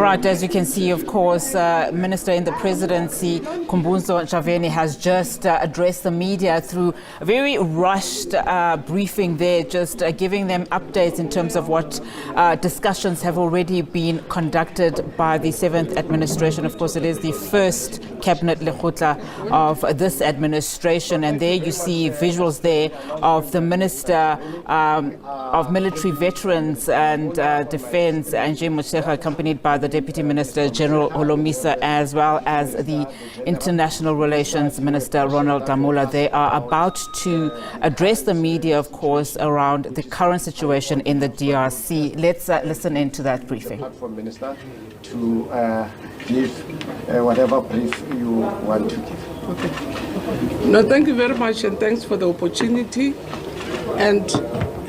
right, as you can see, of course, Minister in the Presidency, Khumbudzo Ntshavheni, has just addressed the media through a very rushed briefing there, just giving them updates in terms of what discussions have already been conducted by the 7th administration. Of course, it is the first cabinet lekgotla of this administration, and there you see visuals there of the Minister of Military Veterans and Defence, Angie Motshekga, accompanied by the Deputy Minister General Holomisa, as well as the International Relations Minister Ronald Damula. They are about to address the media, of course, around the current situation in the DRC. Let's listen into that briefing. From Minister to give whatever brief you want to give. Okay. No, thank you very much, and thanks for the opportunity. And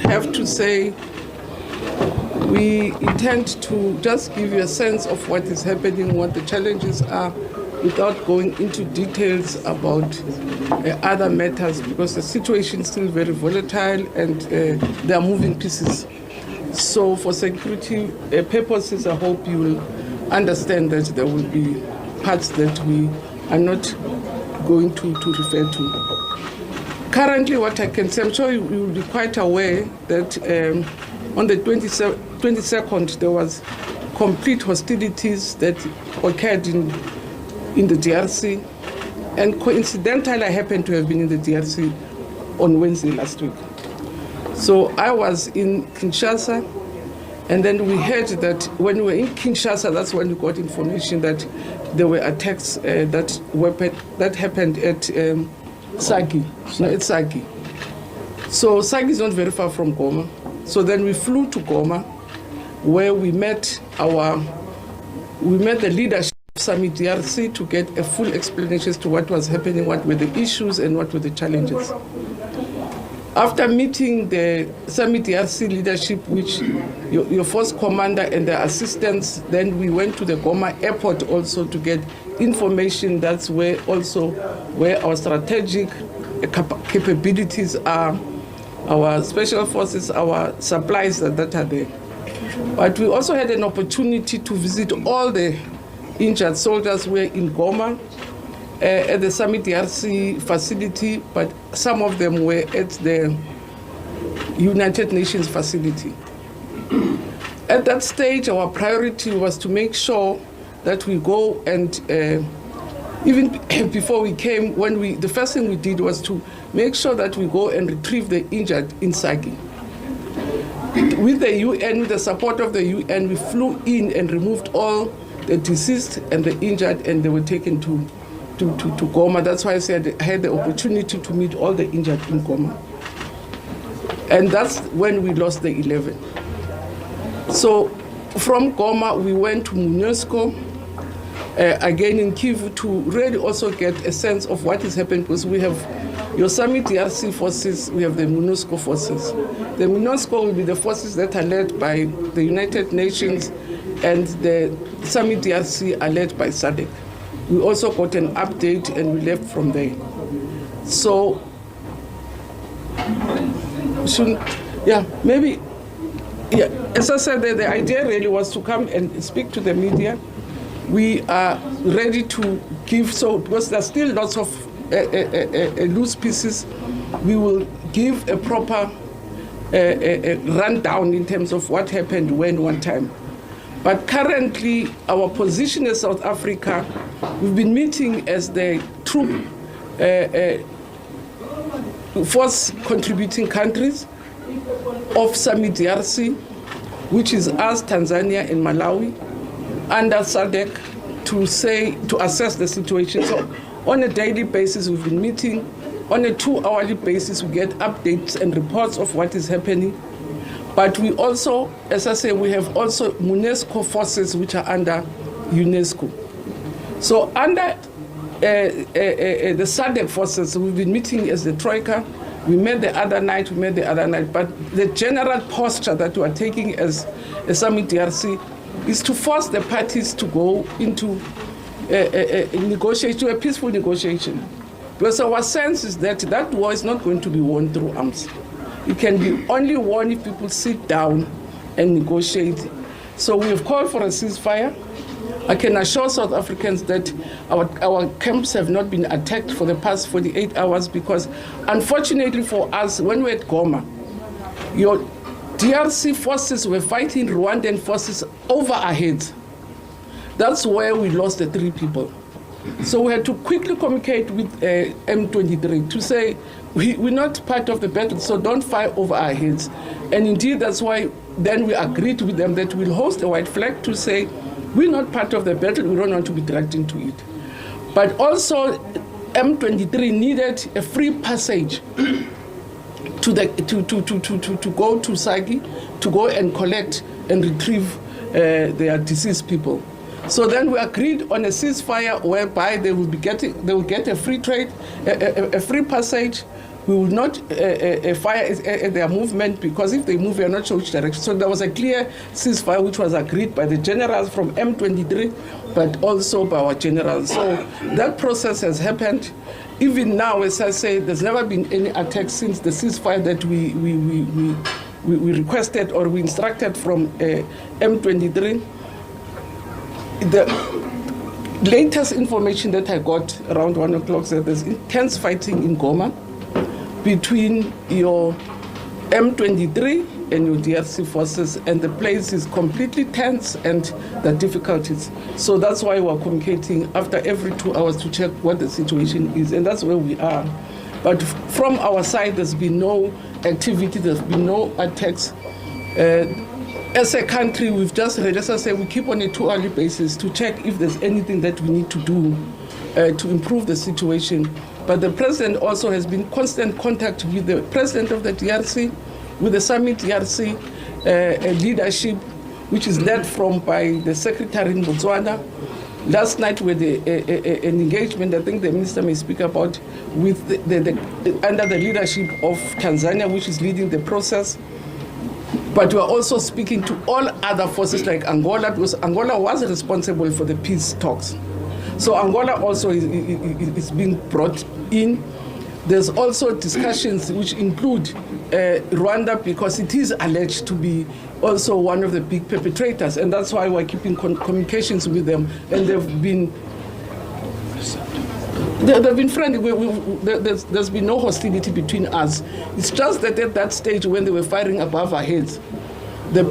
have to say, we intend to just give you a sense of what is happening, what the challenges are, without going into details about other matters, because the situation is still very volatile and there are moving pieces. So for security purposes, I hope you will understand that there will be parts that we are not going to refer to. Currently, what I can say, I'm sure you will be quite aware that on the 22nd, there was complete hostilities that occurred in the DRC. And coincidentally, I happened to have been in the DRC on Wednesday last week. So I was in Kinshasa, and then we heard that when we were in Kinshasa, that's when we got information that there were attacks that happened at Saki. So Saki is not very far from Goma. So then we flew to Goma, where we met the leadership of Summit DRC to get a full explanation as to what was happening, what were the issues and what were the challenges. After meeting the Summit DRC leadership, which your force commander and the assistants, then we went to the Goma airport also to get information. That's where our strategic capabilities are, our special forces, our supplies that are there. But we also had an opportunity to visit all the injured soldiers who were in Goma at the Summit DRC facility, but some of them were at the United Nations facility. At that stage, our priority was to make sure that we go and even before we came, the first thing we did was to make sure that we go and retrieve the injured in Saki. With the UN, with the support of the UN, we flew in and removed all the deceased and the injured, and they were taken to Goma. That's why I said I had the opportunity to meet all the injured in Goma. And that's when we lost the 11. So from Goma, we went to MONUSCO, again in Kivu, to really also get a sense of what is happening, because we have your Summit DRC forces, we have the MONUSCO forces. The MONUSCO will be the forces that are led by the United Nations, and the Summit DRC are led by SADC. We also got an update and we left from there. So, as I said, the idea really was to come and speak to the media. We are ready to give, because there's still lots of loose pieces, we will give a proper rundown in terms of what happened when one time. But currently, our position as South Africa, we've been meeting as the troop force contributing countries of Summit DRC, which is us, Tanzania and Malawi, under SADC, to assess the situation. So on a daily basis, we've been meeting. On a 2-hourly basis, we get updates and reports of what is happening. But we also, as I say, we have also MONUSCO forces which are under UNESCO. So under the SADC forces, we've been meeting as the Troika. We met the other night, but the general posture that we are taking as a Summit DRC is to force the parties to go into a peaceful negotiation. Because our sense is that war is not going to be won through arms. It can be only won if people sit down and negotiate. So we have called for a ceasefire. I can assure South Africans that our camps have not been attacked for the past 48 hours because, unfortunately for us, when we're at Goma, your DRC forces were fighting Rwandan forces over our heads. That's where we lost the 3 people. So we had to quickly communicate with M23 to say, we're not part of the battle, so don't fight over our heads. And indeed, that's why then we agreed with them that we'll host a white flag to say, we're not part of the battle, we don't want to be dragged into it. But also, M23 needed a free passage to go to Sagi, to go and collect and retrieve their deceased people. So then we agreed on a ceasefire whereby they will get a free trade, a free passage. We will not fire at their movement because if they move, we are not sure which direction. So there was a clear ceasefire which was agreed by the generals from M23, but also by our generals. So that process has happened. Even now, as I say, there's never been any attack since the ceasefire that we requested or we instructed from M23. The latest information that I got around 1 o'clock said there's intense fighting in Goma between your M23 and your DRC forces, and the place is completely tense and the difficulties. So that's why we're communicating after every 2 hours to check what the situation is, and that's where we are. But from our side, there's been no activity, there's been no attacks. As a country, we've just said we keep on a 2-hourly basis to check if there's anything that we need to do to improve the situation. But the president also has been in constant contact with the president of the DRC, with the Summit DRC leadership, which is led by the secretary in Botswana. Last night we had an engagement, I think the minister may speak about, with under the leadership of Tanzania, which is leading the process. But we are also speaking to all other forces like Angola, because Angola was responsible for the peace talks. So Angola also is being brought in. There's also discussions which include Rwanda, because it is alleged to be also one of the big perpetrators, and that's why we're keeping communications with them, and they've been friendly. There's been no hostility between us. It's just that at that stage when they were firing above our heads, the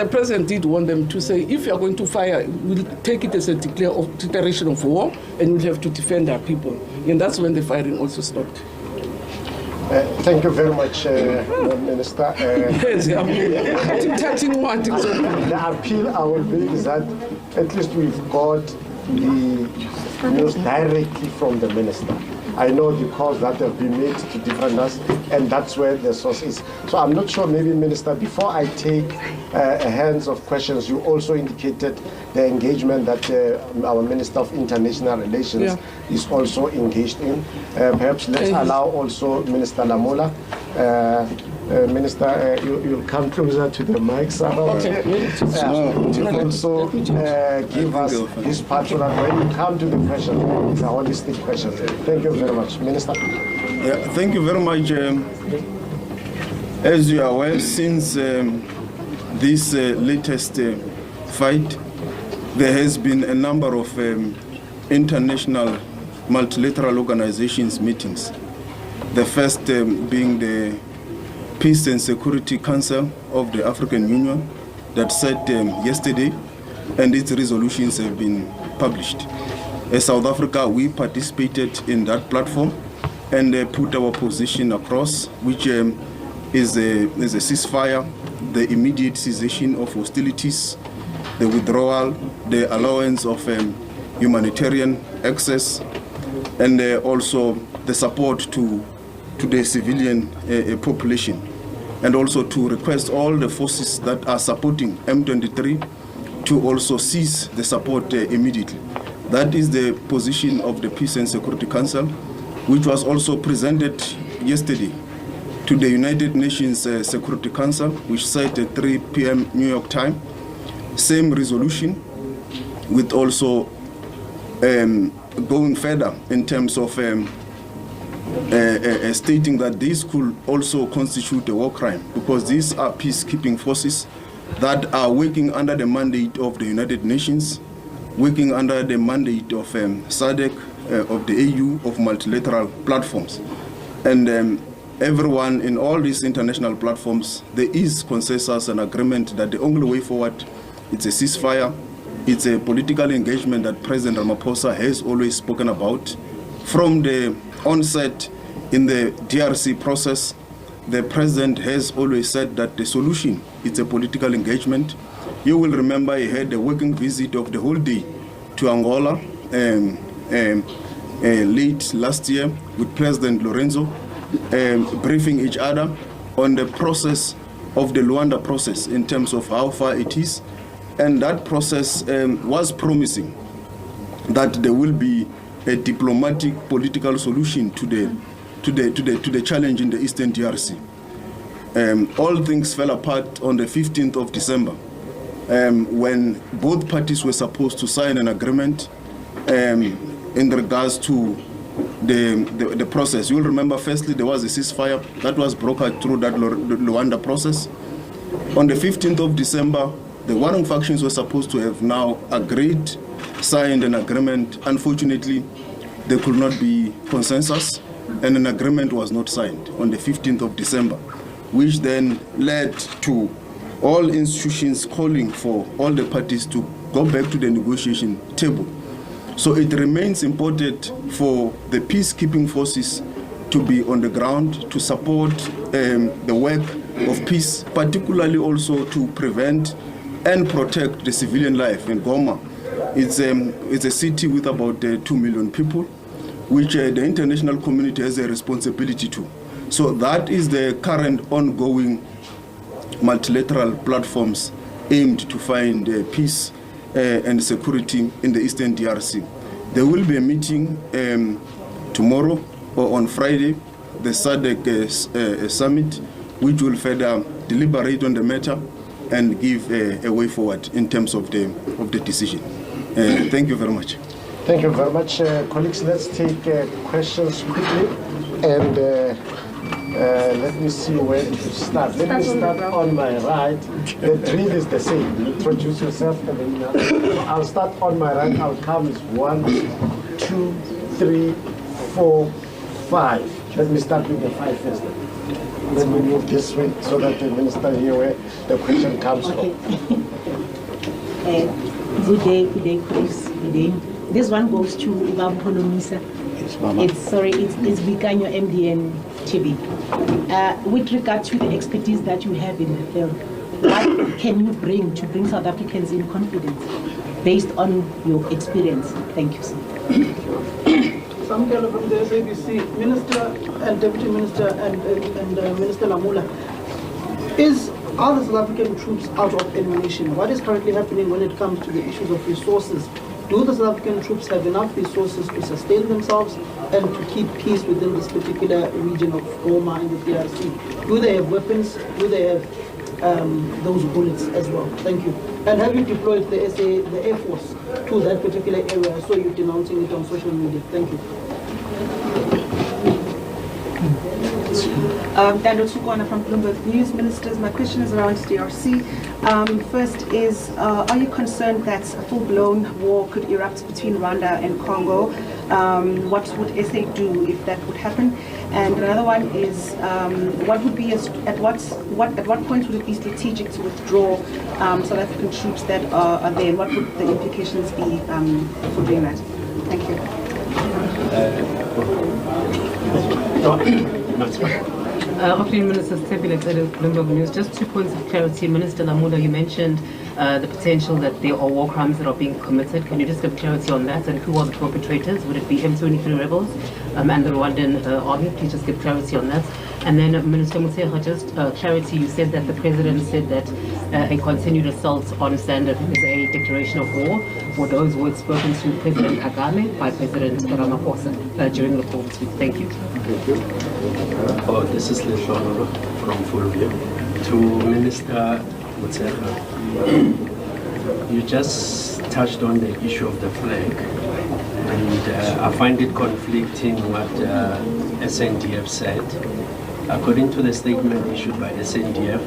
president did want them to say, if you're going to fire, we'll take it as a declaration of war, and we'll have to defend our people. And that's when the firing also stopped. Thank you very much, Minister. Yes, the appeal I will make is that at least we've got the news directly from the minister. I know the calls that have been made to different us, and that's where the source is. So I'm not sure, maybe, Minister, before I take hands of questions, you also indicated the engagement that our Minister of International Relations is also engaged in. Perhaps let's allow also Minister Lamola. Minister, you'll come closer to the mic, sir. To also give us this part so that when you come to the question, it's a holistic question. Thank you very much. Minister. Yeah, thank you very much. As you are aware, since this latest fight, there has been a number of international multilateral organizations meetings. The first being the Peace and Security Council of the African Union that sat yesterday, and its resolutions have been published. As South Africa, we participated in that platform and put our position across, which is a ceasefire, the immediate cessation of hostilities, the withdrawal, the allowance of humanitarian access, and also the support to the civilian population, and also to request all the forces that are supporting M23 to also cease the support immediately. That is the position of the Peace and Security Council, which was also presented yesterday to the United Nations Security Council, which sat at 3 p.m. New York time. Same resolution, with also going further in terms of stating that this could also constitute a war crime, because these are peacekeeping forces that are working under the mandate of the United Nations, working under the mandate of SADC, of the AU, of multilateral platforms. And everyone in all these international platforms, there is consensus and agreement that the only way forward, it's a ceasefire, it's a political engagement that President Ramaphosa has always spoken about. From the onset in the DRC process, the President has always said that the solution is a political engagement. You will remember he had a working visit of the whole day to Angola late last year with President Lorenzo, briefing each other on the process of the Luanda process in terms of how far it is. And that process was promising that there will be a diplomatic political solution to the challenge in the Eastern DRC. All things fell apart on the 15th of December when both parties were supposed to sign an agreement in regards to the process. You'll remember, firstly, there was a ceasefire that was brokered through that Luanda process. On the 15th of December, the warring factions were supposed to have now agreed, signed an agreement. Unfortunately, there could not be consensus, and an agreement was not signed on the 15th of December, which then led to all institutions calling for all the parties to go back to the negotiation table. So it remains important for the peacekeeping forces to be on the ground to support the work of peace, particularly also to prevent and protect the civilian life in Goma. It's a city with about 2 million people, which the international community has a responsibility to. So that is the current ongoing multilateral platforms aimed to find peace and security in the Eastern DRC. There will be a meeting tomorrow or on Friday, the SADC summit, which will further deliberate on the matter and give a way forward in terms of the decision. Thank you very much. Thank you very much, colleagues. Let's take questions quickly, and let me see where to start. Let me start on my right. The drill is the same. You introduce yourself, and then so I'll start on my right. I'll count is 1, 2, 3, 4, 5. Let me start with the 5 first. Let me move this way so that the minister hear where the question comes from. Good day, colleagues. Good day. This one goes to Ibam Holomisa. Yes, Mama. It's Vikanyo MDN TV. With regard to the expertise that you have in the field, what can you bring to bring South Africans in confidence based on your experience? Thank you, sir. Sam Kello from the SABC. Minister and Deputy Minister and Minister Lamula, are the South African troops out of ammunition? What is currently happening when it comes to the issues of resources? Do the South African troops have enough resources to sustain themselves and to keep peace within this particular region of Goma and the DRC? Do they have weapons? Do they have those bullets as well? Thank you. And have you deployed the Air Force to that particular area? So you're denouncing it on social media. Thank you. Daniel Tsukwana from Bloomberg News. Ministers, my question is around DRC. First is, are you concerned that a full-blown war could erupt between Rwanda and Congo? What would SA do if that would happen? And another one is, what would be at what point would it be strategic to withdraw South African troops that are there? And what would the implications be for doing that? Thank you. Afternoon, Minister Stephen at Bloomberg News. Just 2 points of clarity. Minister Lamula, you mentioned the potential that there are war crimes that are being committed. Can you just give clarity on that? And who are the perpetrators? Would it be M23 rebels and the Rwandan army? Please just give clarity on that. And then, Minister Mutseha, just clarity. You said that the President said that a continued assault on SANDF is a declaration of war. Were those words spoken to President Kagame by President Ramaphosa during the call this week? Thank you. This is Lesholo from Fulvia. To Minister Mutseha, you just touched on the issue of the flag, and I find it conflicting what SANDF said. According to the statement issued by SANDF,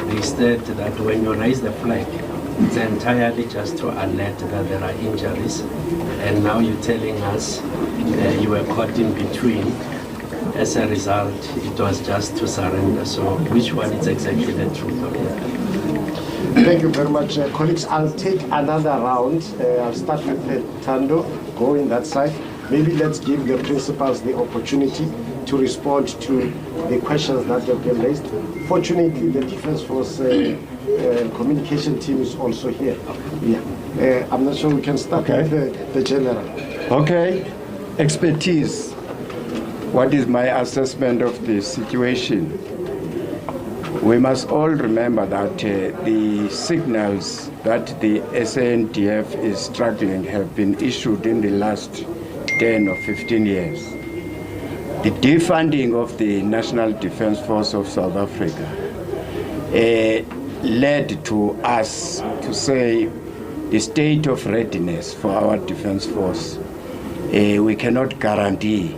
they said that when you raise the flag, it's entirely just to alert that there are injuries. And now you're telling us you were caught in between. As a result, it was just to surrender. So which one is exactly the truth of it? Thank you very much, colleagues. I'll take another round. I'll start with Tando, go in that side. Maybe let's give the principals the opportunity to respond to the questions that have been raised. Fortunately, the Defence Force communication team is also here. Yeah. I'm not sure we can start with the general. Okay. Expertise. What is my assessment of the situation? We must all remember that the signals that the SANDF is struggling have been issued in the last 10 or 15 years. The defunding of the National Defence Force of South Africa led to us to say the state of readiness for our defence force. We cannot guarantee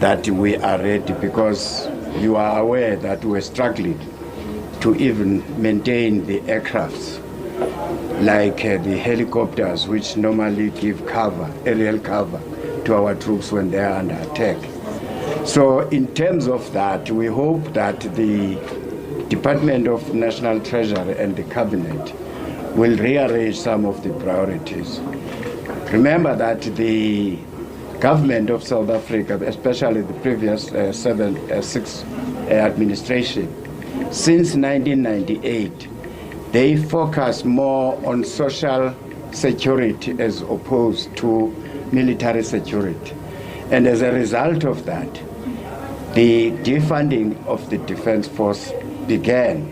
that we are ready because you are aware that we're struggling to even maintain the aircrafts, like the helicopters, which normally give cover, aerial cover, to our troops when they are under attack. So in terms of that, we hope that the Department of National Treasury and the Cabinet will rearrange some of the priorities. Remember that the government of South Africa, especially the previous 6 administration, since 1998, they focus more on social security as opposed to military security. And as a result of that, the defunding of the Defence Force began.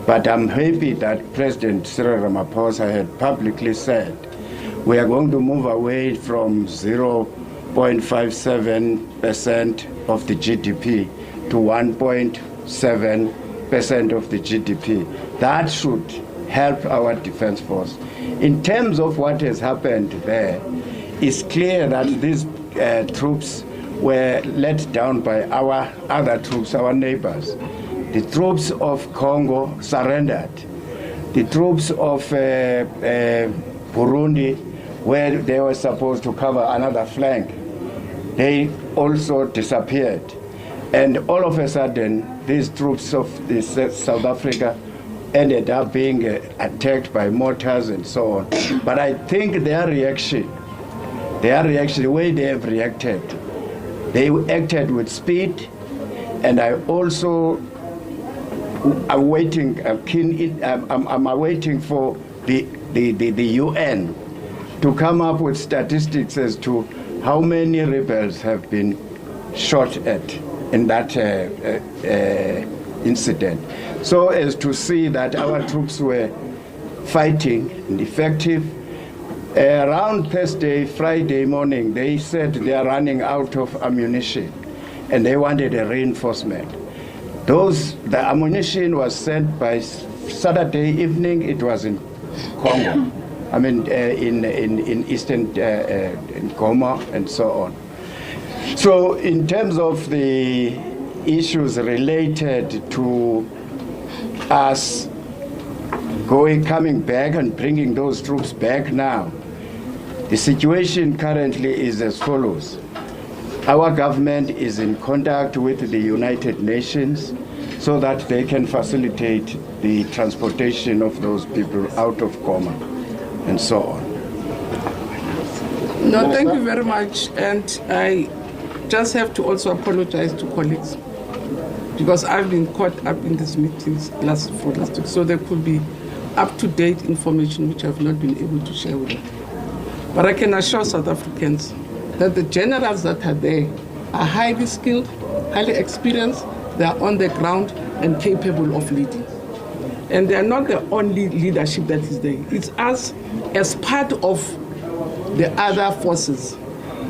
But I'm happy that President Cyril Ramaphosa had publicly said, we are going to move away from 0.57% of the GDP to 1.7% of the GDP. That should help our Defence Force. In terms of what has happened there, it's clear that these troops were let down by our other troops, our neighbors. The troops of Congo surrendered. The troops of Burundi, where they were supposed to cover another flank, they also disappeared. And all of a sudden, these troops of South Africa ended up being attacked by mortars and so on. But I think their reaction, the way they have reacted, they acted with speed, and I also am awaiting for the UN to come up with statistics as to how many rebels have been shot at in that incident, so as to see that our troops were fighting and effective. Around Thursday, Friday morning, they said they are running out of ammunition and they wanted a reinforcement. The ammunition was sent by Saturday evening. It was in Congo, I mean in eastern in Goma and so on. So in terms of the issues related to us coming back and bringing those troops back now, the situation currently is as follows. Our government is in contact with the United Nations so that they can facilitate the transportation of those people out of Goma and so on. No, thank you very much. And I just have to also apologize to colleagues because I've been caught up in these meetings last week. So there could be up-to-date information which I've not been able to share with them. But I can assure South Africans that the generals that are there are highly skilled, highly experienced, they are on the ground and capable of leading. And they are not the only leadership that is there. It's us as part of the other forces.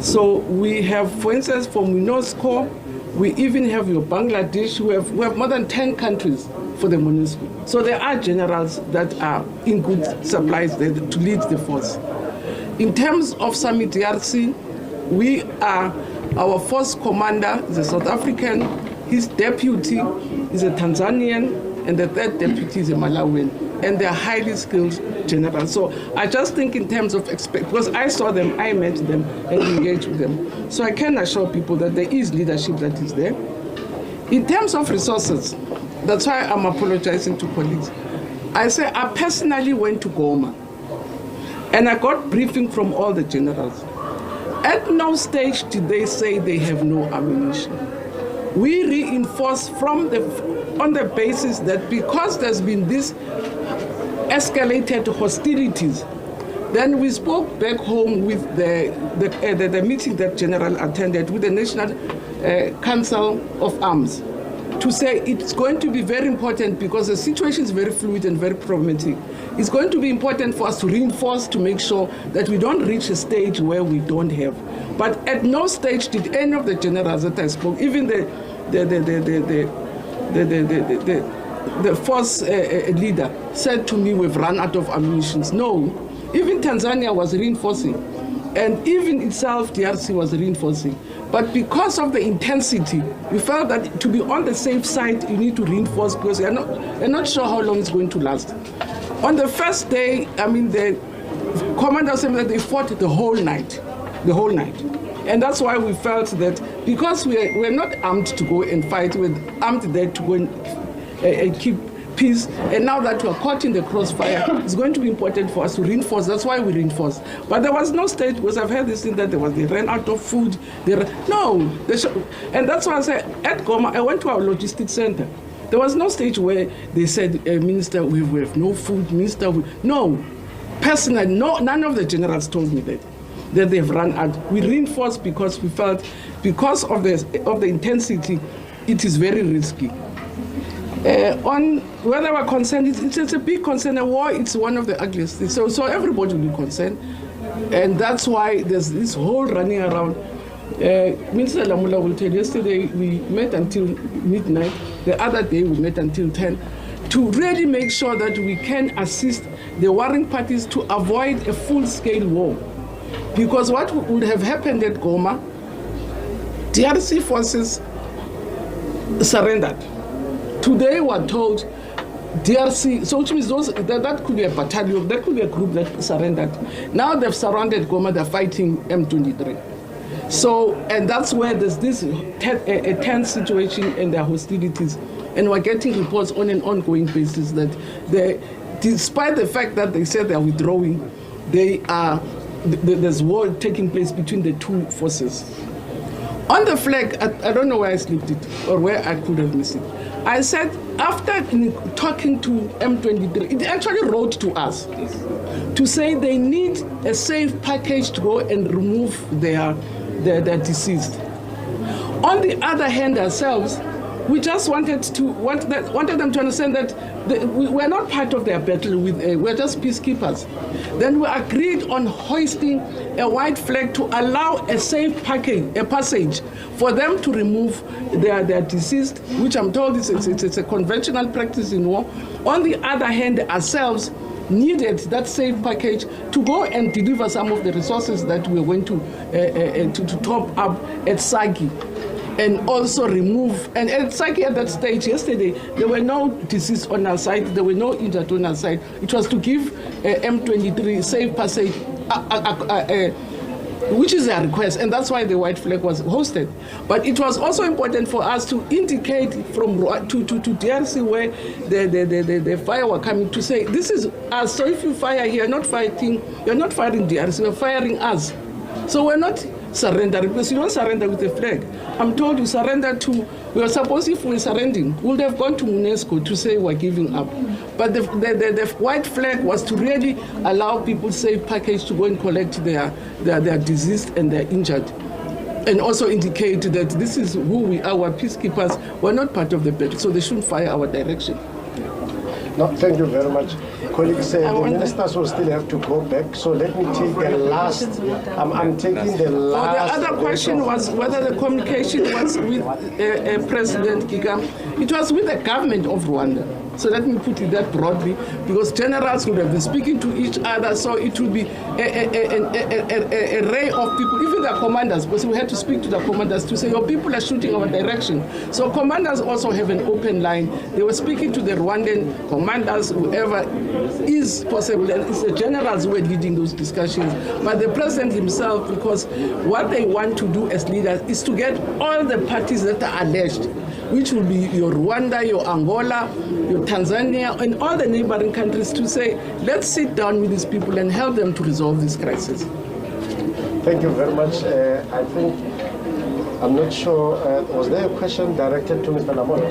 So we have, for instance, from MONUSCO, we even have your Bangladesh, we have more than 10 countries for the MONUSCO. So there are generals that are in good supplies there to lead the force. In terms of SAMI DRC, our force commander is a South African, his deputy is a Tanzanian, and the third deputy is a Malawian, and they are highly skilled generals. So I just think in terms of because I saw them, I met them, and engaged with them. So I can assure people that there is leadership that is there. In terms of resources, that's why I'm apologizing to colleagues. I say I personally went to Goma, and I got briefing from all the generals. At no stage did they say they have no ammunition. We reinforced on the basis that because there's been this escalated hostilities, then we spoke back home with the meeting that General attended with the National Council of Arms to say it's going to be very important because the situation is very fluid and very problematic. It's going to be important for us to reinforce to make sure that we don't reach a stage where we don't have. But at no stage did any of the generals that I spoke, even the force leader said to me, we've run out of ammunition. No, even Tanzania was reinforcing, and even itself, DRC was reinforcing. But because of the intensity, we felt that to be on the safe side, you need to reinforce because you're not sure how long it's going to last. On the first day, I mean, the commander said that they fought the whole night. And that's why we felt that because we're not armed to go and fight, we're armed there to go and keep peace. And now that we're caught in the crossfire, it's going to be important for us to reinforce. That's why we reinforce. But there was no stage, because I've heard this thing that they ran out of food. And that's why I say at Goma, I went to our logistics center. There was no stage where they said, Minister, we have no food, Minister. No. Personally, none of the generals told me that they've run out. We reinforced because we felt, because of the intensity, it is very risky. On whether we're concerned, it's a big concern. A war, it's one of the ugliest things. So everybody will be concerned. And that's why there's this whole running around. Minister Lamula will tell you, yesterday we met until midnight. The other day we met until 10 to really make sure that we can assist the warring parties to avoid a full-scale war. Because what would have happened at Goma, DRC forces surrendered. Today we're told DRC, so which means that could be a battalion, that could be a group that surrendered. Now they've surrounded Goma, they're fighting M23. So, and that's where there's this a tense situation and there are hostilities. And we're getting reports on an ongoing basis that despite the fact that they said they're withdrawing, there's war taking place between the two forces. On the flag, I don't know where I slipped it or where I could have missed it. I said, after talking to M23, it actually wrote to us to say they need a safe package to go and remove their deceased. On the other hand, ourselves, we just wanted them to understand that we're not part of their battle. We're just peacekeepers. Then we agreed on hoisting a white flag to allow a safe passage for them to remove their deceased, which I'm told it's a conventional practice in war. On the other hand, ourselves needed that safe package to go and deliver some of the resources that we're going to top up at Sagi. And also remove, and at Sagi at that stage yesterday, there were no deceased on our side, there were no injured on our side. It was to give M23 safe passage, which is their request, and that's why the white flag was hosted. But it was also important for us to indicate from to DRC where the fire were coming, to say this is us. So if you fire here, you're not firing DRC, you're firing us. So we're not surrendering, because you don't surrender with a flag. I'm told you surrender to, we are supposed, if we're surrendering, we would have gone to UNESCO to say we're giving up. But the white flag was to really allow people safe package to go and collect their deceased and their injured. And also indicate that this is who we are, we're peacekeepers, we're not part of the battle, so they shouldn't fire our direction. No, thank you very much. Colleagues, the ministers will still have to go back, so let me take the last, I'm taking the last. The other question was whether the communication was with President Kagame. It was with the government of Rwanda. So let me put it that broadly, because generals would have been speaking to each other, so it would be a array of people, even the commanders, because we had to speak to the commanders to say, your people are shooting our direction. So commanders also have an open line. They were speaking to the Rwandan commanders, whoever is possible, and it's the generals who were leading those discussions. But the president himself, because what they want to do as leaders is to get all the parties that are alleged, which will be your Rwanda, your Angola, your Tanzania, and all the neighboring countries, to say, let's sit down with these people and help them to resolve this crisis. Thank you very much. I think, I'm not sure, was there a question directed to Mr. Lamont?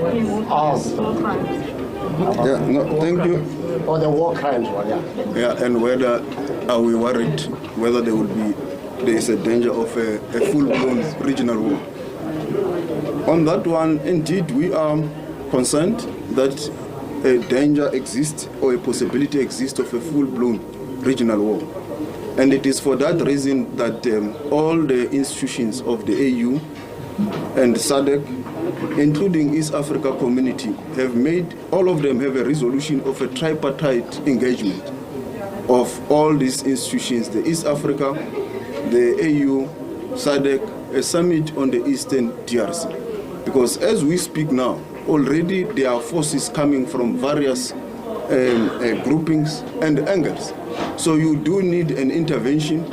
Yeah, no, thank you. Or the war crimes one, yeah. Yeah, and whether are we worried whether there is a danger of a full-blown regional war? On that one, indeed, we are concerned that a danger exists or a possibility exists of a full-blown regional war. And it is for that reason that all the institutions of the AU and SADC, including East Africa Community, have made, all of them have a resolution of a tripartite engagement of all these institutions, the East Africa, the AU, SADC, a summit on the Eastern DRC. Because as we speak now, already there are forces coming from various groupings and angles. So you do need an intervention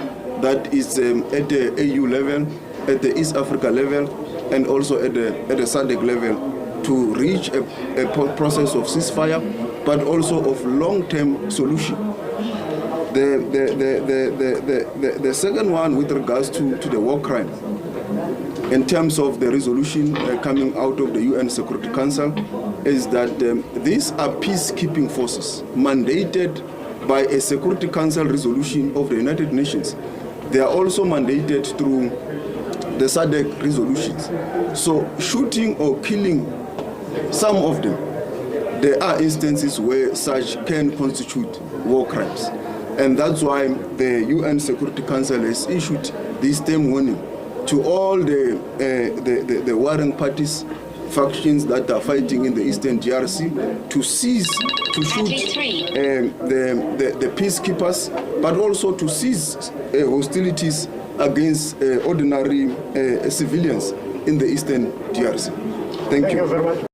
that is at the AU level, at the East Africa level, and also at the SADC level to reach a process of ceasefire, but also of long-term solution. The second one with regards to the war crime, in terms of the resolution coming out of the UN Security Council, is that these are peacekeeping forces mandated by a Security Council resolution of the United Nations. They are also mandated through the SADC resolutions. So shooting or killing some of them, there are instances where such can constitute war crimes. And that's why the UN Security Council has issued this term warning to all the warring parties, factions that are fighting in the Eastern DRC, to cease to shoot the peacekeepers, but also to cease hostilities against ordinary civilians in the Eastern DRC. Thank you very much.